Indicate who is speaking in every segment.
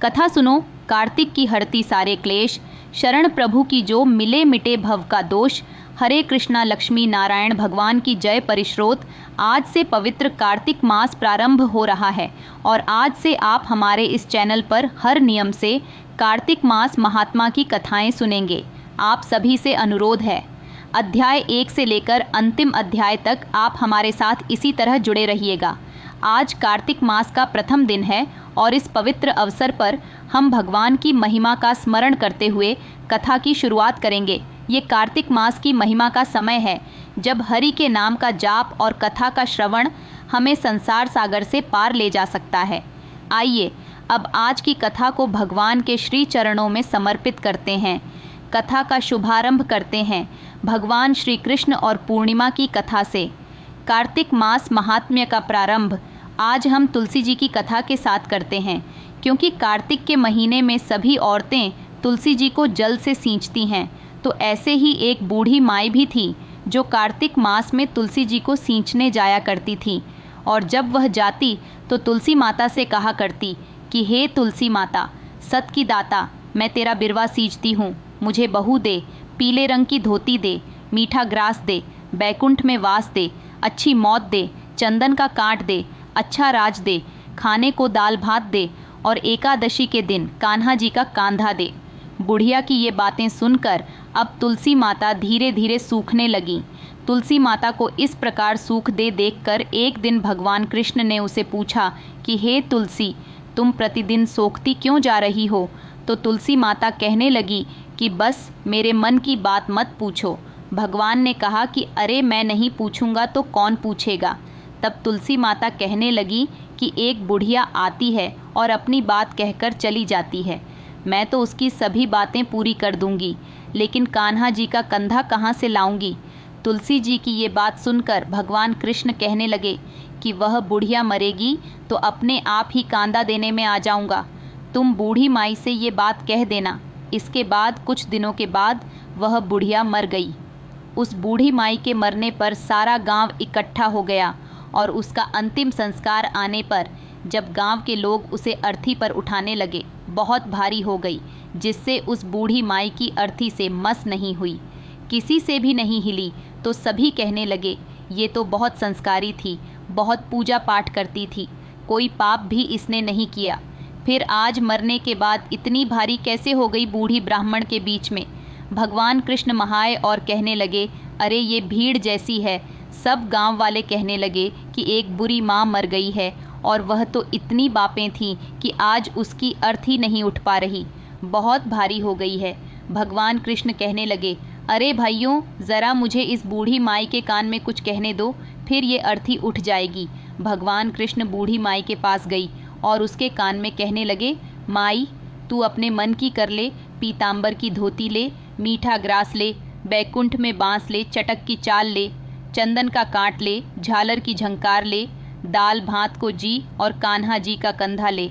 Speaker 1: कथा सुनो कार्तिक की हरती सारे क्लेश, शरण प्रभु की जो मिले मिटे भव का दोष। हरे कृष्णा लक्ष्मी नारायण भगवान की जय परिश्रोत। आज से पवित्र कार्तिक मास प्रारंभ हो रहा है और आज से आप हमारे इस चैनल पर हर नियम से कार्तिक मास महात्मा की कथाएं सुनेंगे। आप सभी से अनुरोध है, अध्याय 1 से लेकर अंतिम अध्याय तक आप हमारे साथ इसी तरह जुड़े रहिएगा। आज कार्तिक मास का प्रथम दिन है और इस पवित्र अवसर पर हम भगवान की महिमा का स्मरण करते हुए कथा की शुरुआत करेंगे। ये कार्तिक मास की महिमा का समय है जब हरि के नाम का जाप और कथा का श्रवण हमें संसार सागर से पार ले जा सकता है। आइए अब आज की कथा को भगवान के श्री चरणों में समर्पित करते हैं। कथा का शुभारंभ करते हैं भगवान श्री कृष्ण और पूर्णिमा की कथा से। कार्तिक मास महात्म्य का प्रारंभ आज हम तुलसी जी की कथा के साथ करते हैं, क्योंकि कार्तिक के महीने में सभी औरतें तुलसी जी को जल से सींचती हैं। तो ऐसे ही एक बूढ़ी माई भी थी जो कार्तिक मास में तुलसी जी को सींचने जाया करती थी, और जब वह जाती तो तुलसी माता से कहा करती कि हे तुलसी माता, सत की दाता, मैं तेरा बिरवा सींचती हूँ, मुझे बहू दे, पीले रंग की धोती दे, मीठा ग्रास दे, बैकुंठ में वास दे, अच्छी मौत दे, चंदन का काट दे, अच्छा राज दे, खाने को दाल भात दे और एकादशी के दिन कान्हा जी का कांधा दे। बुढ़िया की ये बातें सुनकर अब तुलसी माता धीरे धीरे सूखने लगी। तुलसी माता को इस प्रकार सूख दे देखकर एक दिन भगवान कृष्ण ने उसे पूछा कि हे तुलसी, तुम प्रतिदिन सोखती क्यों जा रही हो? तो तुलसी माता कहने लगी कि बस मेरे मन की बात मत पूछो। भगवान ने कहा कि अरे मैं नहीं पूछूंगा तो कौन पूछेगा? तब तुलसी माता कहने लगी कि एक बुढ़िया आती है और अपनी बात कहकर चली जाती है, मैं तो उसकी सभी बातें पूरी कर दूंगी, लेकिन कान्हा जी का कंधा कहाँ से लाऊंगी? तुलसी जी की ये बात सुनकर भगवान कृष्ण कहने लगे कि वह बुढ़िया मरेगी तो अपने आप ही कांधा देने में आ जाऊंगा, तुम बूढ़ी माई से ये बात कह देना। इसके बाद कुछ दिनों के बाद वह बुढ़िया मर गई। उस बूढ़ी माई के मरने पर सारा गांव इकट्ठा हो गया और उसका अंतिम संस्कार आने पर जब गांव के लोग उसे अर्थी पर उठाने लगे, बहुत भारी हो गई, जिससे उस बूढ़ी माई की अर्थी से मस नहीं हुई, किसी से भी नहीं हिली। तो सभी कहने लगे ये तो बहुत संस्कारी थी, बहुत पूजा पाठ करती थी, कोई पाप भी इसने नहीं किया, फिर आज मरने के बाद इतनी भारी कैसे हो गई बूढ़ी ब्राह्मण के बीच में? भगवान कृष्ण महाए और कहने लगे अरे ये भीड़ जैसी है। सब गांव वाले कहने लगे कि एक बुरी माँ मर गई है और वह तो इतनी बापें थीं कि आज उसकी अर्थी नहीं उठ पा रही, बहुत भारी हो गई है। भगवान कृष्ण कहने लगे अरे भाइयों, ज़रा मुझे इस बूढ़ी माई के कान में कुछ कहने दो, फिर ये अर्थी उठ जाएगी। भगवान कृष्ण बूढ़ी माई के पास गई और उसके कान में कहने लगे माई, तू अपने मन की कर ले, पीताम्बर की धोती ले, मीठा ग्रास ले, बैकुंठ में बांस ले, चटक की चाल ले, चंदन का काट ले, झालर की झंकार ले, दाल भात को जी और कान्हा जी का कंधा ले।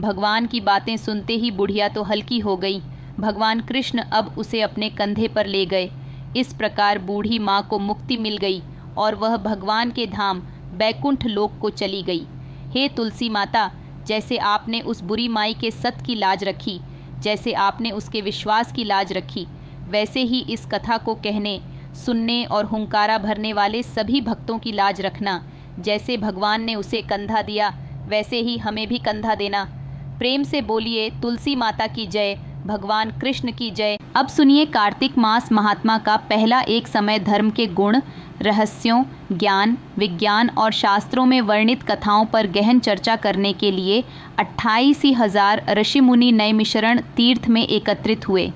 Speaker 1: भगवान की बातें सुनते ही बुढ़िया तो हल्की हो गई। भगवान कृष्ण अब उसे अपने कंधे पर ले गए। इस प्रकार बूढ़ी माँ को मुक्ति मिल गई और वह भगवान के धाम बैकुंठ लोक को चली गई। हे तुलसी माता, जैसे आपने उस बुरी माई के सत की लाज रखी, जैसे आपने उसके विश्वास की लाज रखी, वैसे ही इस कथा को कहने, सुनने और हुंकारा भरने वाले सभी भक्तों की लाज रखना। जैसे भगवान ने उसे कंधा दिया, वैसे ही हमें भी कंधा देना। प्रेम से बोलिए तुलसी माता की जय, भगवान कृष्ण की जय। अब सुनिए कार्तिक मास महात्मा का पहला एक समय धर्म के गुण, रहस्यों, ज्ञान, विज्ञान और शास्त्रों में वर्णित कथाओं पर गहन चर्चा करने के लिए 28,000 ऋषि मुनि नैमिषारण्य तीर्थ में एकत्रित हुए।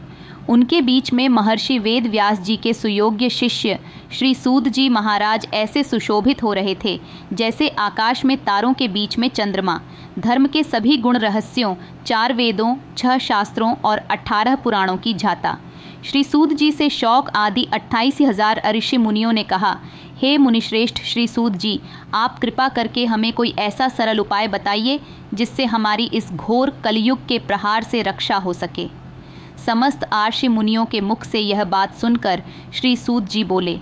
Speaker 1: उनके बीच में महर्षि वेद व्यास जी के सुयोग्य शिष्य श्री सूत जी महाराज ऐसे सुशोभित हो रहे थे जैसे आकाश में तारों के बीच में चंद्रमा। धर्म के सभी गुण रहस्यों, 4 वेदों, 6 शास्त्रों और 18 पुराणों की झाता। श्री सूत जी से शौक आदि 28,000 ऋषि मुनियों ने कहा, हे मुनिश्रेष्ठ श्री सूत जी, आप कृपा करके हमें कोई ऐसा सरल उपाय बताइए जिससे हमारी इस घोर कलयुग के प्रहार से रक्षा हो सके। समस्त आर्षि मुनियों के मुख से यह बात सुनकर श्री सूत जी बोले,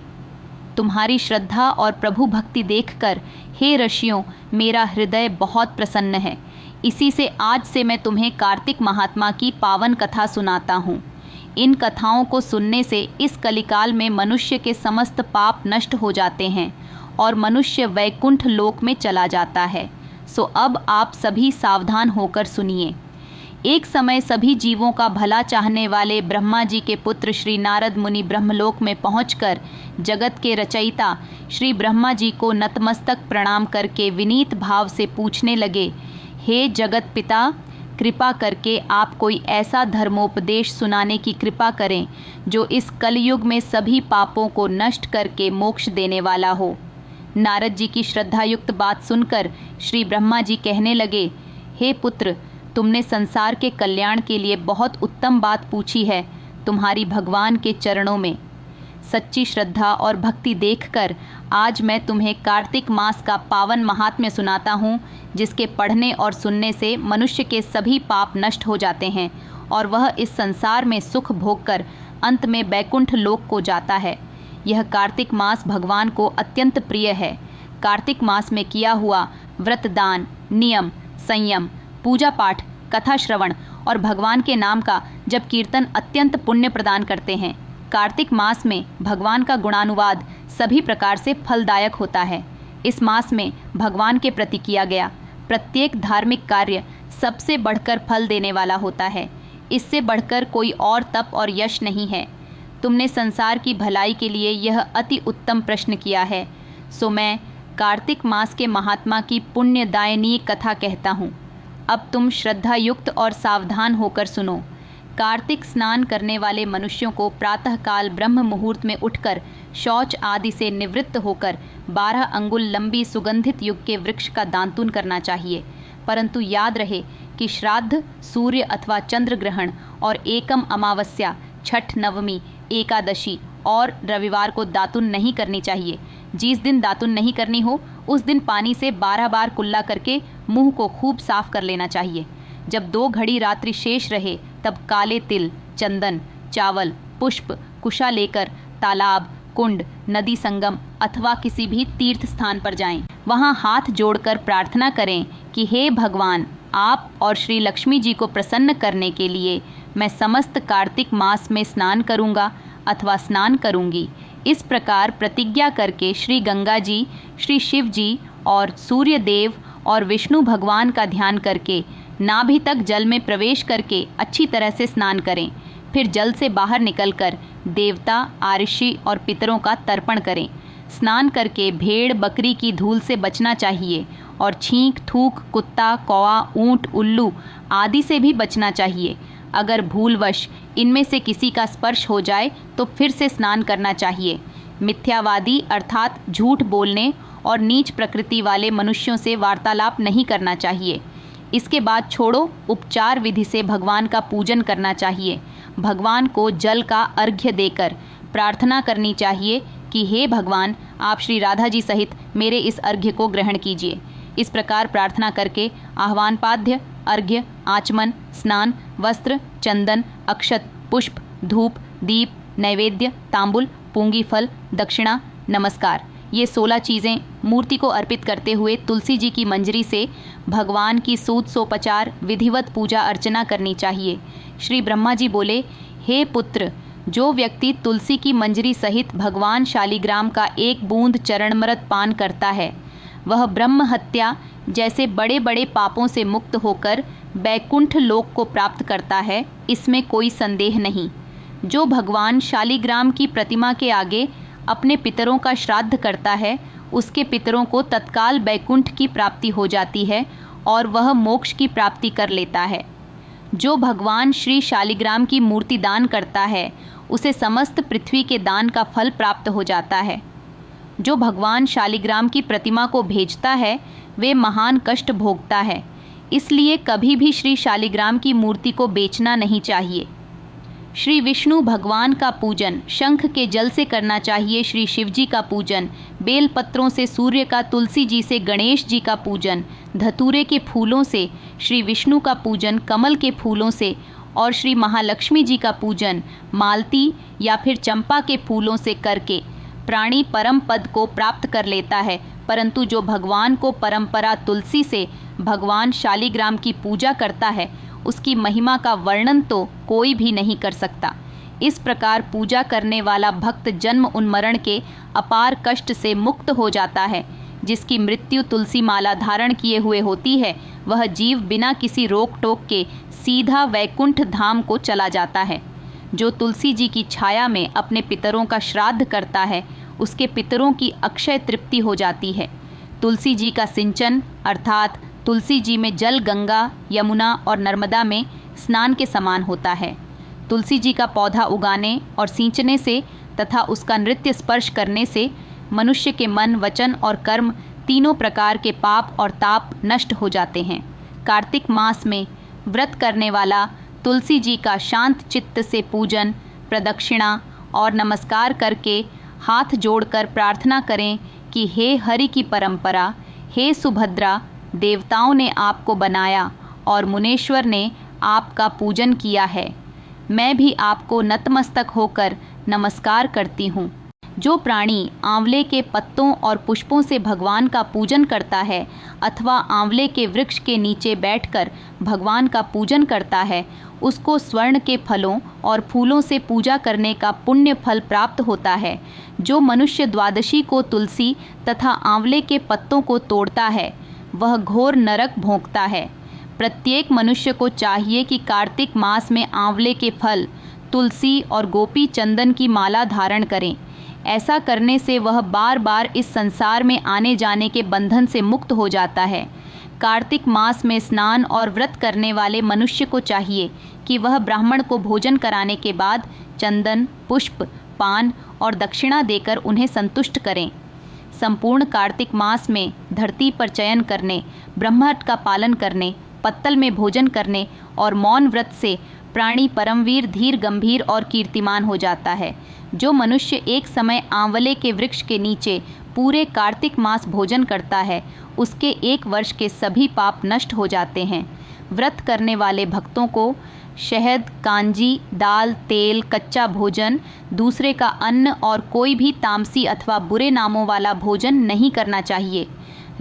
Speaker 1: तुम्हारी श्रद्धा और प्रभु भक्ति देखकर हे ऋषियों, मेरा हृदय बहुत प्रसन्न है। इसी से आज से मैं तुम्हें कार्तिक महात्मा की पावन कथा सुनाता हूँ। इन कथाओं को सुनने से इस कलिकाल में मनुष्य के समस्त पाप नष्ट हो जाते हैं और मनुष्य वैकुंठ लोक में चला जाता है। सो अब आप सभी सावधान होकर सुनिए। एक समय सभी जीवों का भला चाहने वाले ब्रह्मा जी के पुत्र श्री नारद मुनि ब्रह्मलोक में पहुंचकर जगत के रचयिता श्री ब्रह्मा जी को नतमस्तक प्रणाम करके विनीत भाव से पूछने लगे, हे जगत पिता, कृपा करके आप कोई ऐसा धर्मोपदेश सुनाने की कृपा करें जो इस कलयुग में सभी पापों को नष्ट करके मोक्ष देने वाला हो। नारद जी की श्रद्धायुक्त बात सुनकर श्री ब्रह्मा जी कहने लगे, हे पुत्र, तुमने संसार के कल्याण के लिए बहुत उत्तम बात पूछी है। तुम्हारी भगवान के चरणों में सच्ची श्रद्धा और भक्ति देखकर आज मैं तुम्हें कार्तिक मास का पावन महात्म्य सुनाता हूँ, जिसके पढ़ने और सुनने से मनुष्य के सभी पाप नष्ट हो जाते हैं और वह इस संसार में सुख भोगकर अंत में बैकुंठ लोक को जाता है। यह कार्तिक मास भगवान को अत्यंत प्रिय है। कार्तिक मास में किया हुआ व्रत, दान, नियम, संयम, पूजा पाठ, कथा श्रवण और भगवान के नाम का जब कीर्तन अत्यंत पुण्य प्रदान करते हैं। कार्तिक मास में भगवान का गुणानुवाद सभी प्रकार से फलदायक होता है। इस मास में भगवान के प्रति किया गया प्रत्येक धार्मिक कार्य सबसे बढ़कर फल देने वाला होता है। इससे बढ़कर कोई और तप और यश नहीं है। तुमने संसार की भलाई के लिए यह अति उत्तम प्रश्न किया है। सो मैं कार्तिक मास के महात्मा की पुण्यदायिनी कथा कहता हूँ। अब तुम श्रद्धा युक्त और सावधान होकर सुनो। कार्तिक स्नान करने वाले मनुष्यों को प्रातःकाल ब्रह्म मुहूर्त में उठकर शौच आदि से निवृत्त होकर 12 अंगुल लंबी सुगंधित युग के वृक्ष का दांतुन करना चाहिए। परंतु याद रहे कि श्राद्ध, सूर्य अथवा चंद्र ग्रहण और एकम अमावस्या, छठ, नवमी, एकादशी और रविवार को दातुन नहीं करनी चाहिए। जिस दिन दातुन नहीं करनी हो उस दिन पानी से 12 बार कुल्ला करके मुंह को खूब साफ कर लेना चाहिए। जब 2 घड़ी रात्रि शेष रहे तब काले तिल, चंदन, चावल, पुष्प, कुशा लेकर तालाब, कुंड, नदी संगम अथवा किसी भी तीर्थ स्थान पर जाएं। वहां हाथ जोड़कर प्रार्थना करें कि हे भगवान, आप और श्री लक्ष्मी जी को प्रसन्न करने के लिए मैं समस्त कार्तिक मास में स्नान करूंगा अथवा स्नान करूंगी। इस प्रकार प्रतिज्ञा करके श्री गंगा जी, श्री शिव जी और सूर्य देव और विष्णु भगवान का ध्यान करके नाभि तक जल में प्रवेश करके अच्छी तरह से स्नान करें। फिर जल से बाहर निकलकर देवता, आऋषि और पितरों का तर्पण करें। स्नान करके भेड़, बकरी की धूल से बचना चाहिए और छींक, थूक, कुत्ता, कौवा, ऊंट, उल्लू आदि से भी बचना चाहिए। अगर भूलवश इनमें से किसी का स्पर्श हो जाए तो फिर से स्नान करना चाहिए। मिथ्यावादी अर्थात झूठ बोलने और नीच प्रकृति वाले मनुष्यों से वार्तालाप नहीं करना चाहिए। इसके बाद छोड़ो उपचार विधि से भगवान का पूजन करना चाहिए। भगवान को जल का अर्घ्य देकर प्रार्थना करनी चाहिए कि हे भगवान, आप श्री राधा जी सहित मेरे इस अर्घ्य को ग्रहण कीजिए। इस प्रकार प्रार्थना करके आह्वान पाद्य, अर्घ्य, आचमन, स्नान, वस्त्र, चंदन, अक्षत, पुष्प, धूप, दीप, नैवेद्य, तांबुल, पूंगी फल, दक्षिणा, नमस्कार, ये 16 चीज़ें मूर्ति को अर्पित करते हुए तुलसी जी की मंजरी से भगवान की सूत सोपचार विधिवत पूजा अर्चना करनी चाहिए। श्री ब्रह्मा जी बोले, हे पुत्र, जो व्यक्ति तुलसी की मंजरी सहित भगवान शालिग्राम का 1 बूंद चरणमृत पान करता है वह ब्रह्म हत्या जैसे बड़े बड़े पापों से मुक्त होकर बैकुंठ लोक को प्राप्त करता है, इसमें कोई संदेह नहीं। जो भगवान शालिग्राम की प्रतिमा के आगे अपने पितरों का श्राद्ध करता है उसके पितरों को तत्काल बैकुंठ की प्राप्ति हो जाती है और वह मोक्ष की प्राप्ति कर लेता है। जो भगवान श्री शालिग्राम की मूर्ति दान करता है उसे समस्त पृथ्वी के दान का फल प्राप्त हो जाता है। जो भगवान शालिग्राम की प्रतिमा को भेजता है वे महान कष्ट भोगता है, इसलिए कभी भी श्री शालिग्राम की मूर्ति को बेचना नहीं चाहिए। श्री विष्णु भगवान का पूजन शंख के जल से करना चाहिए। श्री शिव जी का पूजन बेल पत्रों से, सूर्य का, तुलसी जी से गणेश जी का पूजन, धतूरे के फूलों से श्री विष्णु का पूजन, कमल के फूलों से और श्री महालक्ष्मी जी का पूजन मालती या फिर चंपा के फूलों से करके प्राणी परम पद को प्राप्त कर लेता है। परंतु जो भगवान को परंपरा तुलसी से भगवान शालिग्राम की पूजा करता है उसकी महिमा का वर्णन तो कोई भी नहीं कर सकता। इस प्रकार पूजा करने वाला भक्त जन्म उन्मरण के अपार कष्ट से मुक्त हो जाता है। जिसकी मृत्यु तुलसी माला धारण किए हुए होती है वह जीव बिना किसी रोक टोक के सीधा वैकुंठ धाम को चला जाता है। जो तुलसी जी की छाया में अपने पितरों का श्राद्ध करता है उसके पितरों की अक्षय तृप्ति हो जाती है। तुलसी जी का सिंचन अर्थात तुलसी जी में जल गंगा, यमुना और नर्मदा में स्नान के समान होता है। तुलसी जी का पौधा उगाने और सींचने से तथा उसका नृत्य स्पर्श करने से मनुष्य के मन, वचन और कर्म तीनों प्रकार के पाप और ताप नष्ट हो जाते हैं। कार्तिक मास में व्रत करने वाला तुलसी जी का शांत चित्त से पूजन, प्रदक्षिणा और नमस्कार करके हाथ जोड़कर प्रार्थना करें कि हे हरि की परंपरा, हे सुभद्रा, देवताओं ने आपको बनाया और मुनीश्वर ने आपका पूजन किया है। मैं भी आपको नतमस्तक होकर नमस्कार करती हूँ। जो प्राणी आंवले के पत्तों और पुष्पों से भगवान का पूजन करता है अथवा आंवले के वृक्ष के नीचे बैठकर भगवान का पूजन करता है उसको स्वर्ण के फलों और फूलों से पूजा करने का पुण्य फल प्राप्त होता है। जो मनुष्य द्वादशी को तुलसी तथा आंवले के पत्तों को तोड़ता है वह घोर नरक भोंकता है। प्रत्येक मनुष्य को चाहिए कि कार्तिक मास में आंवले के फल, तुलसी और गोपी चंदन की माला धारण करें। ऐसा करने से वह बार बार इस संसार में आने जाने के बंधन से मुक्त हो जाता है। कार्तिक मास में स्नान और व्रत करने वाले मनुष्य को चाहिए कि वह ब्राह्मण को भोजन कराने के बाद चंदन, पुष्प, पान और दक्षिणा देकर उन्हें संतुष्ट करें। संपूर्ण कार्तिक मास में धरती पर चयन करने, ब्रह्महट्ट का पालन करने, पत्तल में भोजन करने और मौन व्रत से प्राणी परमवीर, धीर, गंभीर और कीर्तिमान हो जाता है। जो मनुष्य एक समय आंवले के वृक्ष के नीचे पूरे कार्तिक मास भोजन करता है उसके 1 वर्ष के सभी पाप नष्ट हो जाते हैं। व्रत करने वाले भक्तों को शहद, कांजी, दाल, तेल, कच्चा भोजन, दूसरे का अन्न और कोई भी तामसी अथवा बुरे नामों वाला भोजन नहीं करना चाहिए।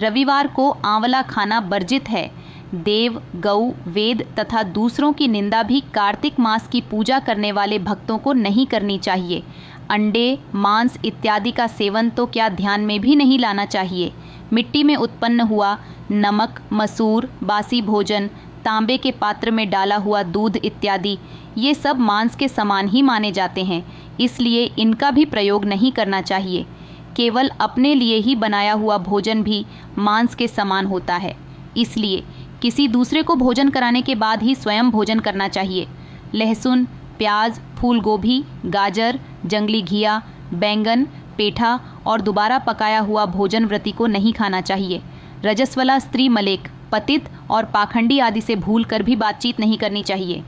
Speaker 1: रविवार को आंवला खाना वर्जित है। देव, गौ, वेद तथा दूसरों की निंदा भी कार्तिक मास की पूजा करने वाले भक्तों को नहीं करनी चाहिए। अंडे, मांस इत्यादि का सेवन तो क्या ध्यान में भी नहीं लाना चाहिए। मिट्टी में उत्पन्न हुआ नमक, मसूर, बासी भोजन, तांबे के पात्र में डाला हुआ दूध इत्यादि ये सब मांस के समान ही माने जाते हैं, इसलिए इनका भी प्रयोग नहीं करना चाहिए। केवल अपने लिए ही बनाया हुआ भोजन भी मांस के समान होता है, इसलिए किसी दूसरे को भोजन कराने के बाद ही स्वयं भोजन करना चाहिए। लहसुन, प्याज, फूल गोभी, गाजर, जंगली घिया, बैंगन, पेठा और दोबारा पकाया हुआ भोजन व्रती को नहीं खाना चाहिए। रजस्वला स्त्री मलेक, पतित और पाखंडी आदि से भूल कर भी बातचीत नहीं करनी चाहिए।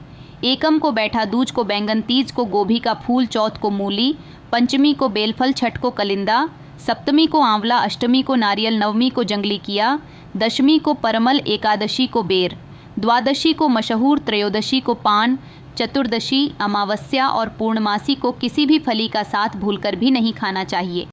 Speaker 1: एकम को बैठा, दूज को बैंगन, तीज को गोभी का फूल, चौथ को मूली, पंचमी को बेलफल, छठ को कलिंदा, सप्तमी को आंवला, अष्टमी को नारियल, नवमी को जंगली किया, दशमी को परमल, एकादशी को बेर, द्वादशी को मशहूर, त्रयोदशी को पान, चतुर्दशी, अमावस्या और पूर्णमासी को किसी भी फली का साथ भूलकर भी नहीं खाना चाहिए।